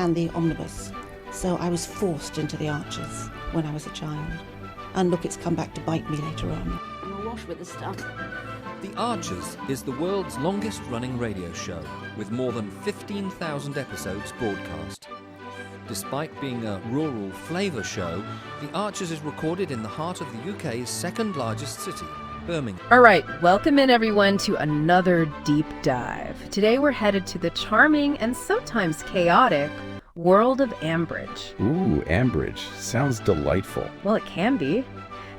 and the omnibus. So I was forced into the Archers when I was a child. And look, it's come back to bite me later on. I'm awash with the stuff. The Archers is the world's longest-running radio show, with more than 15,000 episodes broadcast. Despite being a rural flavour show, The Archers is recorded in the heart of the UK's second-largest city, Birmingham. All right, welcome in everyone to another deep dive. Today we're headed to the charming and sometimes chaotic world of Ambridge. Ooh, Ambridge. Sounds delightful. Well, it can be.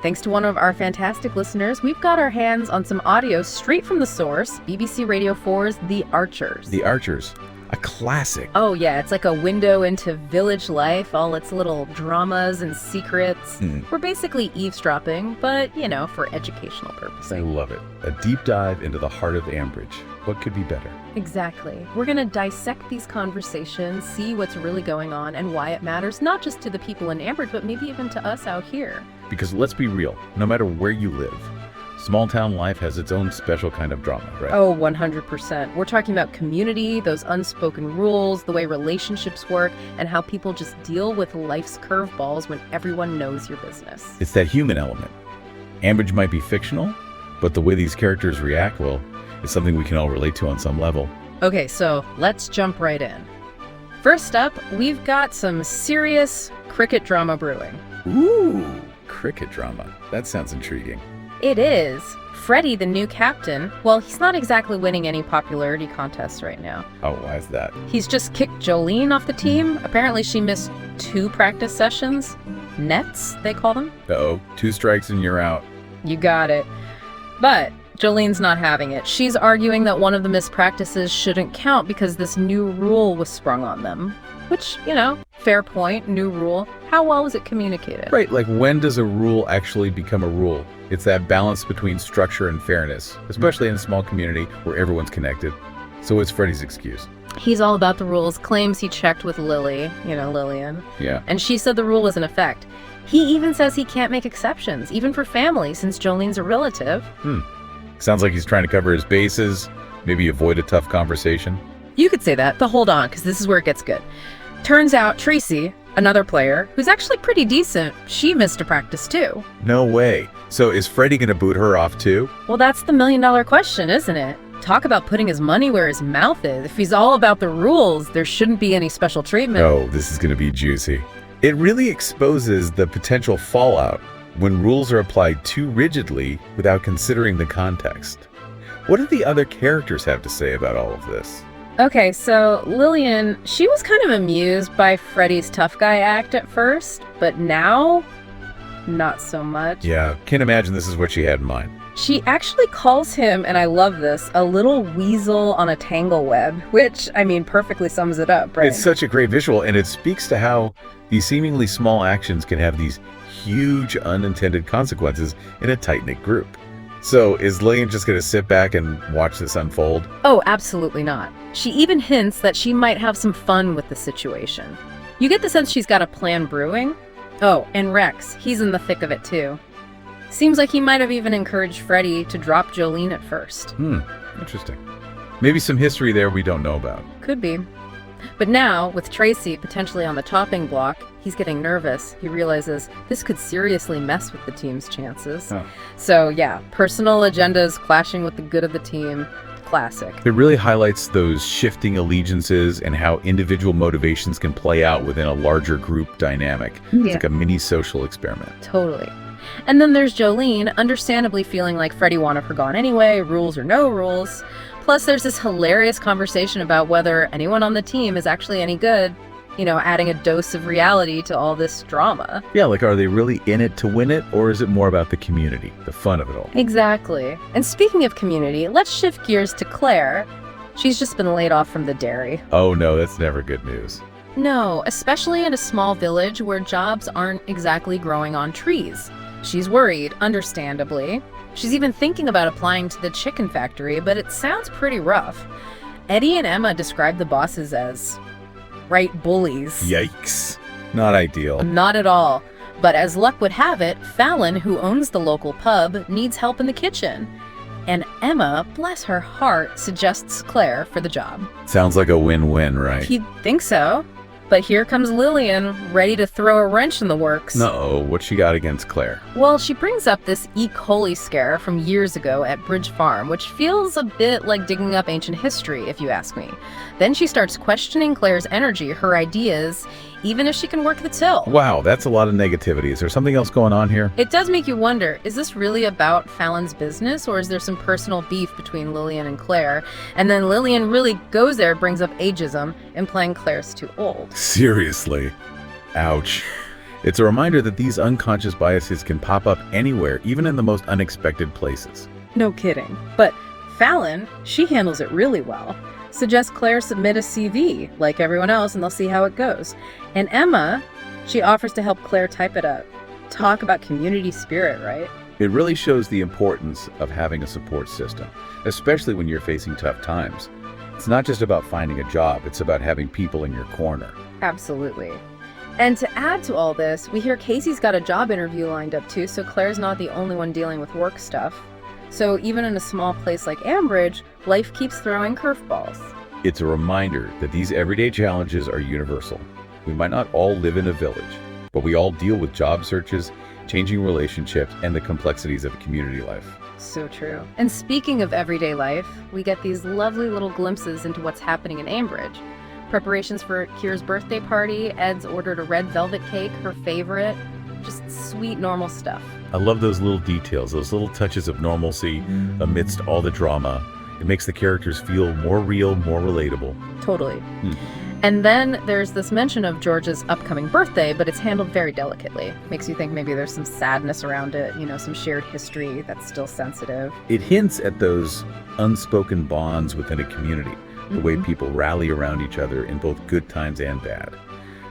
Thanks to one of our fantastic listeners, we've got our hands on some audio straight from the source, BBC Radio 4's The Archers. The Archers. A classic. Oh yeah, it's like a window into village life, all its little dramas and secrets. We're basically eavesdropping, but, you know, for educational purposes. I love it. A deep dive into the heart of Ambridge. What could be better? Exactly. We're going to dissect these conversations, see what's really going on and why it matters, not just to the people in Ambridge, but maybe even to us out here. Because let's be real, no matter where you live, small town life has its own special kind of drama, right? Oh, 100%. We're talking about community, those unspoken rules, the way relationships work, and how people just deal with life's curveballs when everyone knows your business. It's that human element. Ambridge might be fictional, but the way these characters react, well, is something we can all relate to on some level. Okay, so let's jump right in. First up, we've got some serious cricket drama brewing. Ooh, cricket drama. That sounds intriguing. It is. Freddie, the new captain, well, he's not exactly winning any popularity contests right now. Oh, why is that? He's just kicked Jolene off the team. Apparently she missed 2 practice sessions. Nets, they call them. Uh-oh, 2 strikes and you're out. You got it. But Jolene's not having it. She's arguing that one of the missed practices shouldn't count because this new rule was sprung on them. Which, you know, fair point, new rule. How well was it communicated? Right, like when does a rule actually become a rule? It's that balance between structure and fairness, especially in a small community where everyone's connected. So what's Freddie's excuse? He's all about the rules, claims he checked with Lily, you know, Lillian. Yeah. And she said the rule was in effect. He even says he can't make exceptions, even for family, since Jolene's a relative. Sounds like he's trying to cover his bases, maybe avoid a tough conversation. You could say that, but hold on, because this is where it gets good. Turns out Tracy, another player, who's actually pretty decent, she missed a practice too. No way. So is Freddie gonna boot her off too? Well, that's the million-dollar question, isn't it? Talk about putting his money where his mouth is. If he's all about the rules, there shouldn't be any special treatment. Oh, this is gonna be juicy. It really exposes the potential fallout when rules are applied too rigidly without considering the context. What do the other characters have to say about all of this? Okay, so Lillian, she was kind of amused by Freddie's tough guy act at first, but now, not so much. Yeah, can't imagine this is what she had in mind. She actually calls him, and I love this, a little weasel on a tangle web, which, I mean, perfectly sums it up, right? It's such a great visual, and it speaks to how these seemingly small actions can have these huge unintended consequences in a tight-knit group. So is Lillian just going to sit back and watch this unfold? Oh, absolutely not. She even hints that she might have some fun with the situation. You get the sense she's got a plan brewing. Oh, and Rex, he's in the thick of it too. Seems like he might have even encouraged Freddie to drop Jolene at first. Interesting. Maybe some history there we don't know about. Could be. But now, with Tracy potentially on the chopping block, he's getting nervous. He realizes this could seriously mess with the team's chances. Oh. So yeah, personal agendas clashing with the good of the team. Classic. It really highlights those shifting allegiances and how individual motivations can play out within a larger group dynamic. It's like a mini social experiment. Totally. And then there's Jolene, understandably feeling like Freddie wanted her gone anyway, rules or no rules. Plus there's this hilarious conversation about whether anyone on the team is actually any good, you know, adding a dose of reality to all this drama. Yeah, like are they really in it to win it, or is it more about the community, the fun of it all? Exactly. And speaking of community, let's shift gears to Claire. She's just been laid off from the dairy. Oh no, that's never good news. No, especially in a small village where jobs aren't exactly growing on trees. She's worried, understandably. She's even thinking about applying to the chicken factory, but it sounds pretty rough. Eddie and Emma describe the bosses as right bullies. Yikes. Not ideal. Not at all. But as luck would have it, Fallon, who owns the local pub, needs help in the kitchen. And Emma, bless her heart, suggests Claire for the job. Sounds like a win-win, right? You'd think so. But here comes Lillian, ready to throw a wrench in the works. No, what she got against Claire? Well, she brings up this E. coli scare from years ago at Bridge Farm, which feels a bit like digging up ancient history, if you ask me. Then she starts questioning Claire's energy, her ideas, even if she can work the till. Wow, that's a lot of negativity. Is there something else going on here? It does make you wonder, is this really about Fallon's business, or is there some personal beef between Lillian and Claire? And then Lillian really goes there, brings up ageism, implying Claire's too old. Seriously. Ouch. It's a reminder that these unconscious biases can pop up anywhere, even in the most unexpected places. No kidding. But Fallon, she handles it really well. Suggests Claire submit a CV, like everyone else, and they'll see how it goes. And Emma, she offers to help Claire type it up. Talk about community spirit, right? It really shows the importance of having a support system, especially when you're facing tough times. It's not just about finding a job, it's about having people in your corner. Absolutely. And to add to all this, we hear Casey's got a job interview lined up too, so Claire's not the only one dealing with work stuff. So even in a small place like Ambridge, life keeps throwing curveballs. It's a reminder that these everyday challenges are universal. We might not all live in a village, but we all deal with job searches, changing relationships, and the complexities of community life. So true. And speaking of everyday life, we get these lovely little glimpses into what's happening in Ambridge. Preparations for Kira's birthday party, Ed's ordered a red velvet cake, her favorite. Just sweet, normal stuff. I love those little details, those little touches of normalcy amidst all the drama. It makes the characters feel more real, more relatable. Totally. And then there's this mention of George's upcoming birthday, but it's handled very delicately. Makes you think maybe there's some sadness around it, some shared history that's still sensitive. It hints at those unspoken bonds within a community, the way people rally around each other in both good times and bad.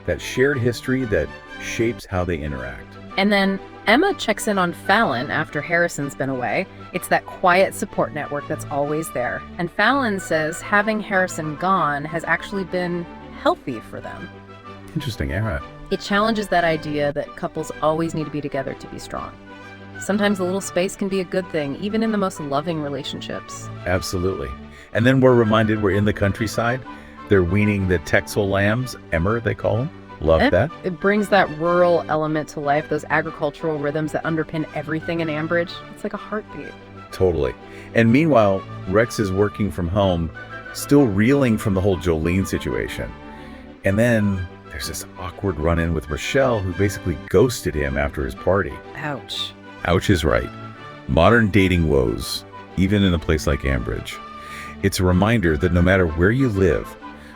That shared history that shapes how they interact. And then Emma checks in on Fallon after Harrison's been away. It's that quiet support network that's always there. And Fallon says having Harrison gone has actually been healthy for them. Interesting, yeah. It challenges that idea that couples always need to be together to be strong. Sometimes a little space can be a good thing, even in the most loving relationships. Absolutely. And then we're reminded we're in the countryside. They're weaning the Texel lambs, Emmer they call them. Love that. It brings that rural element to life, those agricultural rhythms that underpin everything in Ambridge. It's like a heartbeat. Totally. And meanwhile, Rex is working from home, still reeling from the whole Jolene situation. And then there's this awkward run-in with Rochelle, who basically ghosted him after his party. Ouch. Ouch is right. Modern dating woes, even in a place like Ambridge. It's a reminder that no matter where you live,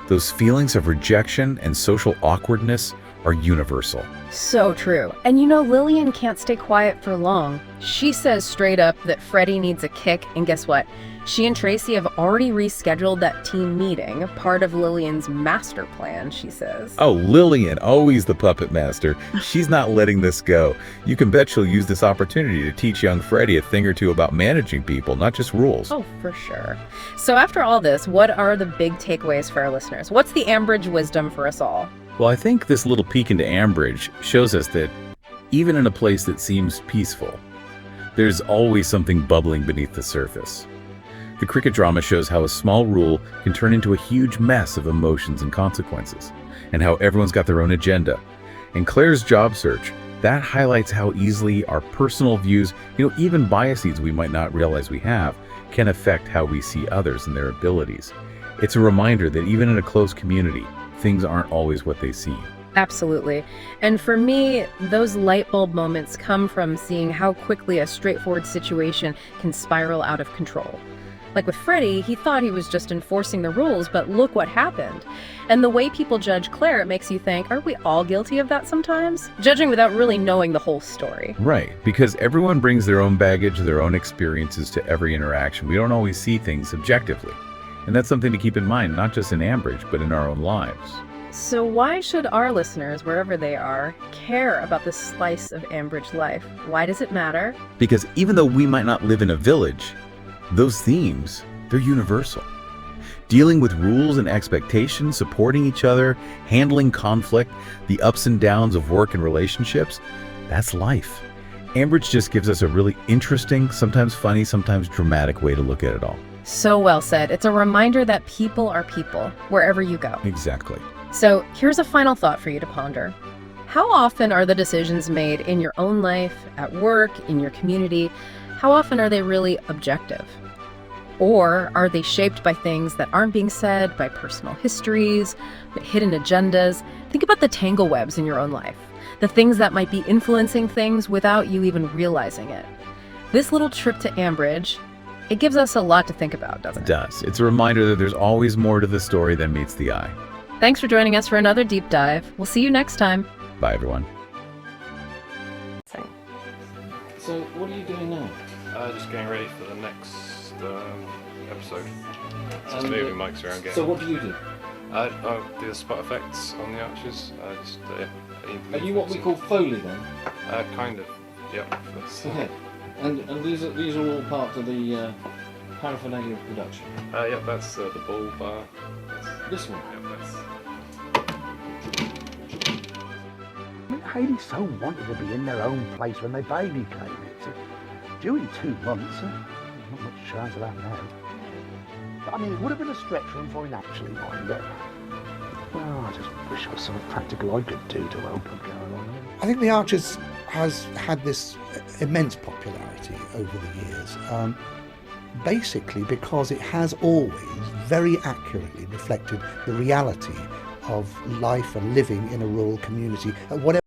those feelings of rejection and social awkwardness are universal. So true. And Lillian can't stay quiet for long. She says straight up that Freddie needs a kick, and guess what? She and Tracy have already rescheduled that team meeting, part of Lillian's master plan, she says. Oh, Lillian, always the puppet master. She's not letting this go. You can bet she'll use this opportunity to teach young Freddie a thing or two about managing people, not just rules. Oh, for sure. So after all this, what are the big takeaways for our listeners? What's the Ambridge wisdom for us all? Well, I think this little peek into Ambridge shows us that even in a place that seems peaceful, there's always something bubbling beneath the surface. The cricket drama shows how a small rule can turn into a huge mess of emotions and consequences, and how everyone's got their own agenda. In Claire's job search, that highlights how easily our personal views, even biases we might not realize we have, can affect how we see others and their abilities. It's a reminder that even in a close community, things aren't always what they seem. Absolutely. And for me, those light bulb moments come from seeing how quickly a straightforward situation can spiral out of control. Like with Freddie, he thought he was just enforcing the rules, but look what happened. And the way people judge Claire, it makes you think, are we all guilty of that sometimes? Judging without really knowing the whole story. Right, because everyone brings their own baggage, their own experiences to every interaction. We don't always see things objectively. And that's something to keep in mind, not just in Ambridge, but in our own lives. So why should our listeners, wherever they are, care about this slice of Ambridge life? Why does it matter? Because even though we might not live in a village, those themes, they're universal. Dealing with rules and expectations, supporting each other, handling conflict, the ups and downs of work and relationships, that's life. Ambridge just gives us a really interesting, sometimes funny, sometimes dramatic way to look at it all. So well said. It's a reminder that people are people, wherever you go. Exactly. So here's a final thought for you to ponder. How often are the decisions made in your own life, at work, in your community, how often are they really objective? Or are they shaped by things that aren't being said, by personal histories, hidden agendas? Think about the tangle webs in your own life, the things that might be influencing things without you even realizing it. This little trip to Ambridge, it gives us a lot to think about, doesn't it? It does. It's a reminder that there's always more to the story than meets the eye. Thanks for joining us for another deep dive. We'll see you next time. Bye, everyone. So, what are you doing now? Just getting ready for the next episode. Just moving mics around. So, what do you do? I do the spot effects on the archers. Are you what we call Foley then? Kind of. Yep. Okay. And these are all part of the paraphernalia of production. Yep. That's the ball bar. This one. Yep. That's. Hayley so wanted to be in their own place when their baby came. It's due in 2 months. Not much chance of that now. But I mean, it would have been a stretch for him before he'd actually mind it. Well, I just wish there was something practical I could do to help him get along. I think The Archers has had this immense popularity over the years, basically because it has always very accurately reflected the reality of life and living in a rural community at whatever